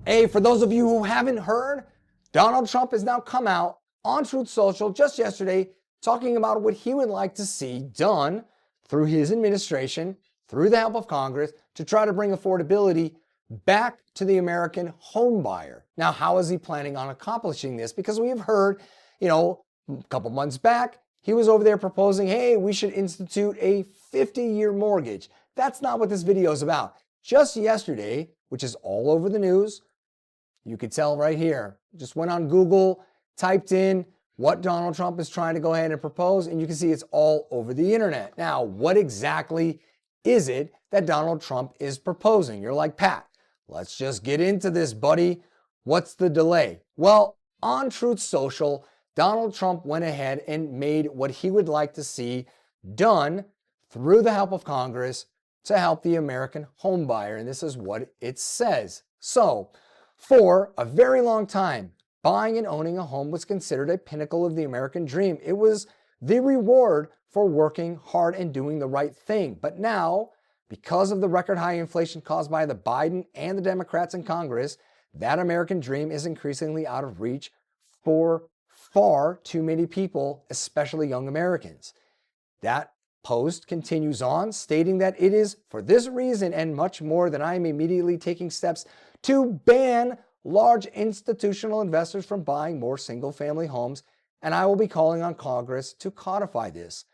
Hey, for those of you who haven't heard, Donald Trump has now come out on Truth Social just yesterday talking about what he would like to see done through his administration, through the help of Congress, to try to bring affordability back to the American home buyer. Now, how is he planning on accomplishing this? Because we have heard, a couple months back, he was over there proposing, hey, we should institute a 50-year mortgage. That's not what this video is about. Just yesterday, which is all over the news, you could tell right here, just went on Google, typed in what Donald Trump is trying to go ahead and propose, and you can see it's all over the internet. Now, what exactly is it that Donald Trump is proposing? You're like, Pat, let's just get into this, buddy. What's the delay? Well, on Truth Social, Donald Trump went ahead and made what he would like to see done through the help of Congress to help the American home buyer, and this is what it says. So, for a very long time, buying and owning a home was considered a pinnacle of the American dream. It was the reward for working hard and doing the right thing. But now, because of the record high inflation caused by the Biden and the Democrats in Congress, that American dream is increasingly out of reach for far too many people, especially young Americans. That post continues on, stating that it is for this reason and much more that I am immediately taking steps to ban large institutional investors from buying more single-family homes, and I will be calling on Congress to codify this.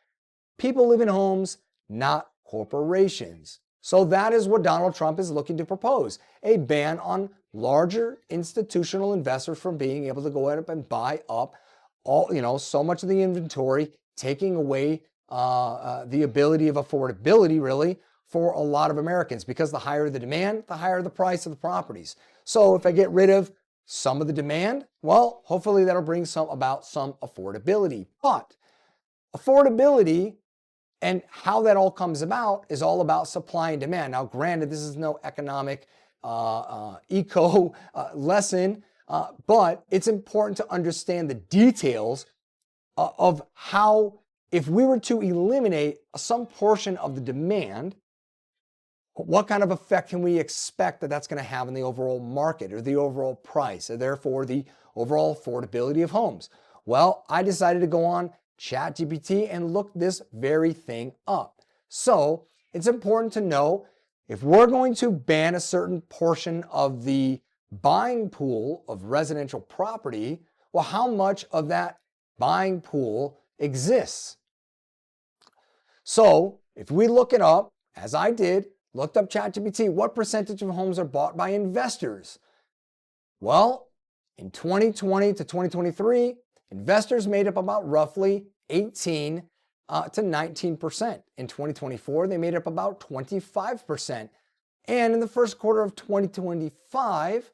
People live in homes, not corporations. So that is what Donald Trump is looking to propose, a ban on larger institutional investors from being able to go ahead and buy up so much of the inventory, taking away the ability of affordability, really, for a lot of Americans, because the higher the demand, the higher the price of the properties. So if I get rid of some of the demand, well, hopefully that'll bring about some affordability. But affordability and how that all comes about is all about supply and demand. Now, granted, this is no economic eco lesson, but it's important to understand the details of how, if we were to eliminate some portion of the demand, what kind of effect can we expect that that's going to have in the overall market or the overall price, and therefore the overall affordability of homes? Well, I decided to go on Chatgpt and look this very thing up. So it's important to know, if we're going to ban a certain portion of the buying pool of residential property, well, how much of that buying pool exists? So if we look it up, as I did, looked up ChatGPT, what percentage of homes are bought by investors? Well, in 2020 to 2023, investors made up about roughly 18 to 19%. In 2024, they made up about 25%. And in the first quarter of 2025,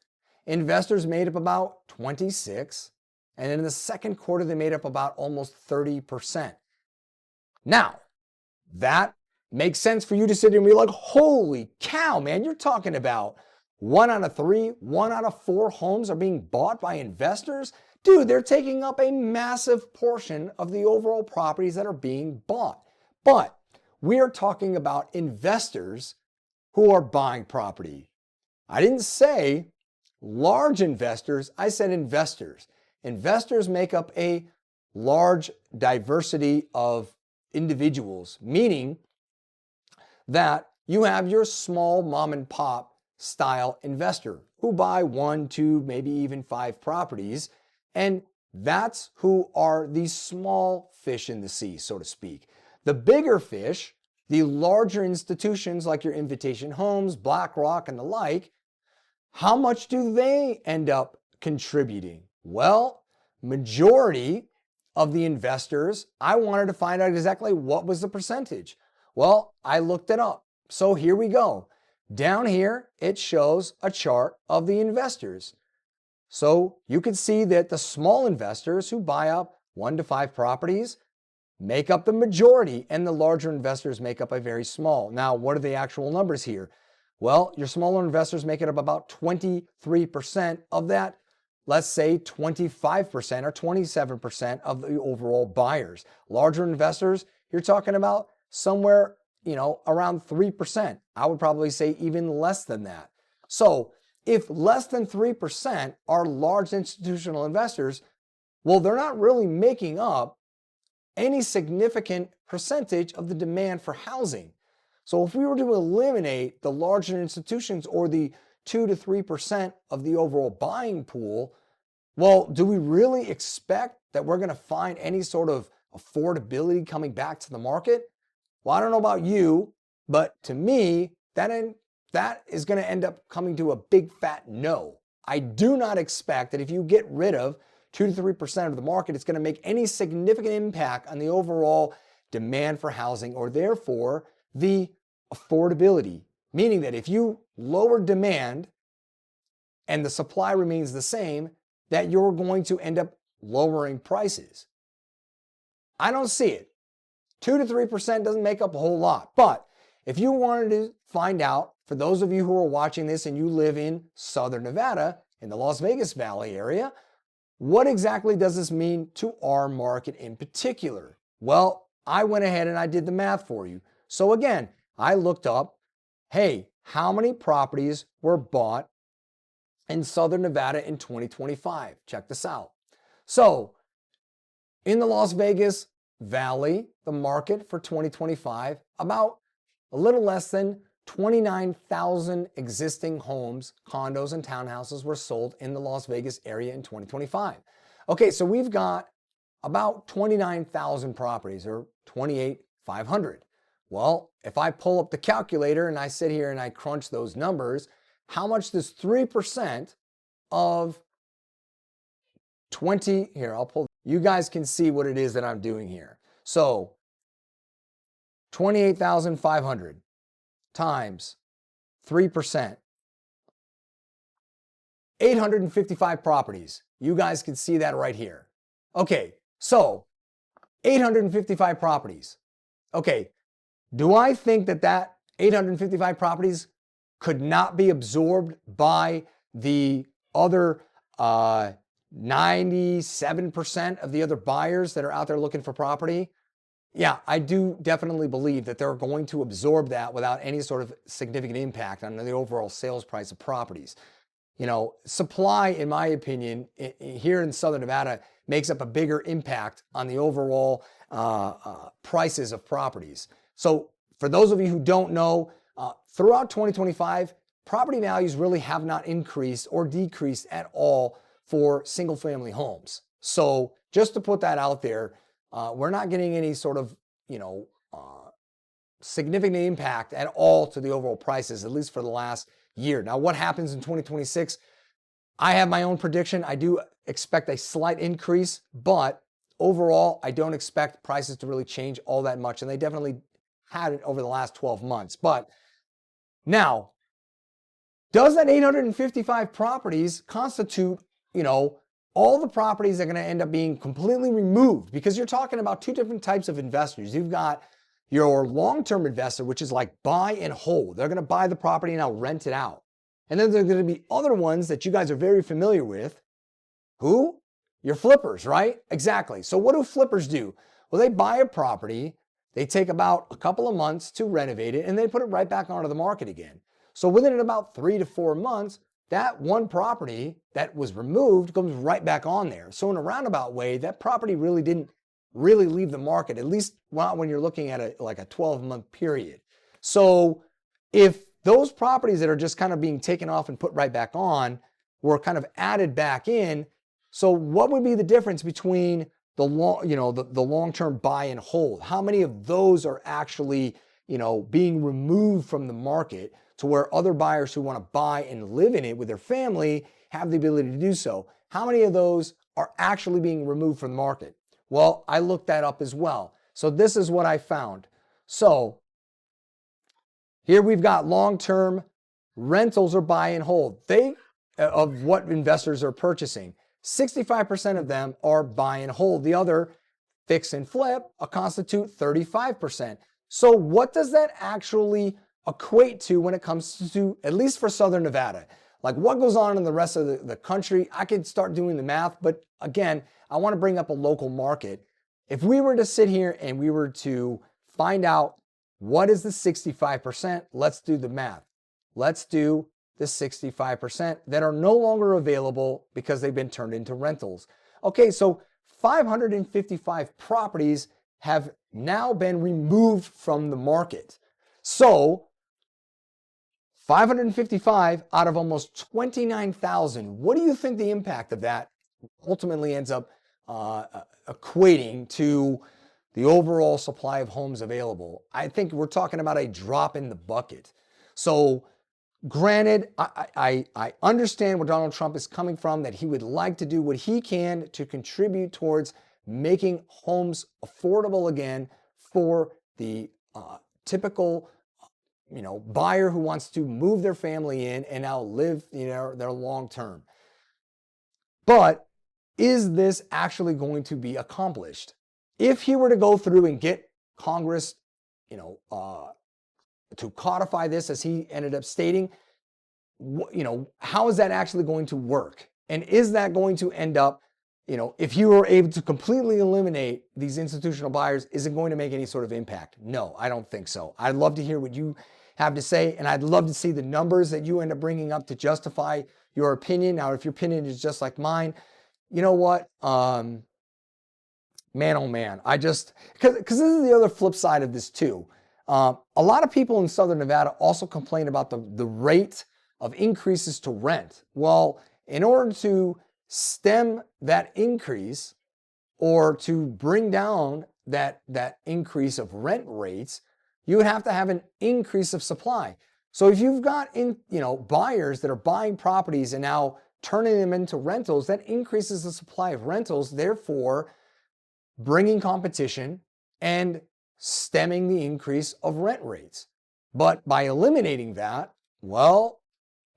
investors made up about 26%. And in the second quarter, they made up about almost 30%. Now, that makes sense for you to sit here and be like, holy cow, man, you're talking about 1 out of 3, 1 out of 4 homes are being bought by investors? Dude, they're taking up a massive portion of the overall properties that are being bought. But we are talking about investors who are buying property. I didn't say large investors, I said investors. Investors make up a large diversity of individuals, meaning that you have your small mom and pop style investor who buy 1, 2, maybe even 5 properties. And that's who are these small fish in the sea, so to speak. The bigger fish, the larger institutions like your Invitation Homes, BlackRock, and the like, how much do they end up contributing? Well, majority of the investors, I wanted to find out exactly what was the percentage. Well, I looked it up. So here we go. Down here, it shows a chart of the investors. So you can see that the small investors who buy up 1 to 5 properties make up the majority, and the larger investors make up a very small. Now, what are the actual numbers here? Well, your smaller investors make it up about 23% of that, let's say 25% or 27% of the overall buyers. Larger investors, you're talking about somewhere, around 3%. I would probably say even less than that. So if less than 3% are large institutional investors, well, they're not really making up any significant percentage of the demand for housing. So if we were to eliminate the larger institutions or the 2 to 3% of the overall buying pool, well, do we really expect that we're going to find any sort of affordability coming back to the market? Well, I don't know about you, but to me, that is going to end up coming to a big fat no. I do not expect that if you get rid of 2 to 3% of the market, it's going to make any significant impact on the overall demand for housing, or therefore the affordability. Meaning that if you lower demand and the supply remains the same, that you're going to end up lowering prices. I don't see it. 2 to 3% doesn't make up a whole lot. But if you wanted to find out, for those of you who are watching this and you live in Southern Nevada, in the Las Vegas Valley area, what exactly does this mean to our market in particular? Well, I went ahead and I did the math for you. So again, I looked up, hey, how many properties were bought in Southern Nevada in 2025? Check this out. So in the Las Vegas Valley, the market for 2025, about a little less than 29,000 existing homes, condos, and townhouses were sold in the Las Vegas area in 2025. Okay, so we've got about 29,000 properties, or 28,500. Well, if I pull up the calculator and I sit here and I crunch those numbers, how much does 3% of 20, here, I'll pull, you guys can see what it is that I'm doing here. So 28,500 times 3%, 855 properties. You guys can see that right here. Okay, so 855 properties. Okay, do I think that 855 properties could not be absorbed by the other 97% of the other buyers that are out there looking for property? Yeah, I do definitely believe that they're going to absorb that without any sort of significant impact on the overall sales price of properties. You know, supply, in my opinion, here in Southern Nevada makes up a bigger impact on the overall prices of properties. So for those of you who don't know, throughout 2025, property values really have not increased or decreased at all for single family homes. So just to put that out there, we're not getting any sort of, significant impact at all to the overall prices, at least for the last year. Now, what happens in 2026? I have my own prediction. I do expect a slight increase, but overall, I don't expect prices to really change all that much. And they definitely had it over the last 12 months. But now, does that 855 properties constitute, all the properties are going to end up being completely removed? Because you're talking about two different types of investors. You've got your long-term investor, which is like buy and hold. They're going to buy the property and now rent it out. And then there are going to be other ones that you guys are very familiar with. Who? Your flippers, right? Exactly. So what do flippers do? Well, they buy a property, they take about a couple of months to renovate it, and they put it right back onto the market again. So within about 3 to 4 months, that one property that was removed comes right back on there. So in a roundabout way, that property really didn't leave the market, at least not when you're looking at a 12-month period. So if those properties that are just kind of being taken off and put right back on were kind of added back in, so what would be the difference between the long-term buy and hold? How many of those are actually, being removed from the market to where other buyers who want to buy and live in it with their family have the ability to do so? How many of those are actually being removed from the market? Well, I looked that up as well. So this is what I found. So here we've got long-term rentals or buy and hold. Of what investors are purchasing, 65% of them are buy and hold. The other, fix and flip, constitute 35%. So what does that actually equate to when it comes to, at least for Southern Nevada? Like what goes on in the rest of the country? I could start doing the math, but again, I want to bring up a local market. If we were to sit here and we were to find out what is the 65%, let's do the math. Let's do the 65% that are no longer available because they've been turned into rentals. Okay, so 555 properties have now been removed from the market. So 555 out of almost 29,000. What do you think the impact of that ultimately ends up equating to the overall supply of homes available? I think we're talking about a drop in the bucket. So granted, I understand where Donald Trump is coming from, that he would like to do what he can to contribute towards making homes affordable again for the typical buyer who wants to move their family in and now live their long term. But is this actually going to be accomplished? If he were to go through and get Congress, to codify this, as he ended up stating, how is that actually going to work? And is that going to end up, if you were able to completely eliminate these institutional buyers, is it going to make any sort of impact? No, I don't think so. I'd love to hear what you have to say, and I'd love to see the numbers that you end up bringing up to justify your opinion. Now, if your opinion is just like mine, you know what? Man, oh man, because this is the other flip side of this too. A lot of people in Southern Nevada also complain about the rate of increases to rent. Well, in order to stem that increase or to bring down that increase of rent rates, you would have to have an increase of supply. So if you've got buyers that are buying properties and now turning them into rentals, that increases the supply of rentals, therefore bringing competition and stemming the increase of rent rates. But by eliminating that, well,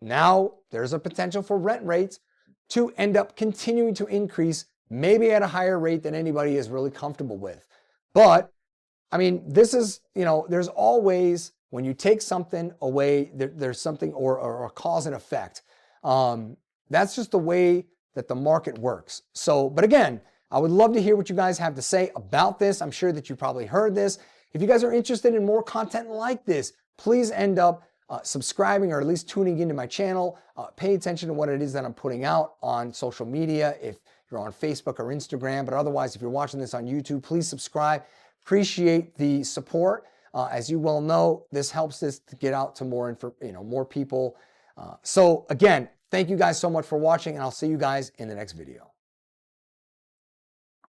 now there's a potential for rent rates to end up continuing to increase, maybe at a higher rate than anybody is really comfortable with. But I mean, this is, there's always, when you take something away, there's something or a cause and effect. That's just the way that the market works. So, but again, I would love to hear what you guys have to say about this. I'm sure that you probably heard this. If you guys are interested in more content like this, please end up subscribing or at least tuning into my channel. Pay attention to what it is that I'm putting out on social media, if you're on Facebook or Instagram. But otherwise, if you're watching this on YouTube, please subscribe. Appreciate the support. As you well know, this helps us to get out to more people. So again, thank you guys so much for watching, and I'll see you guys in the next video.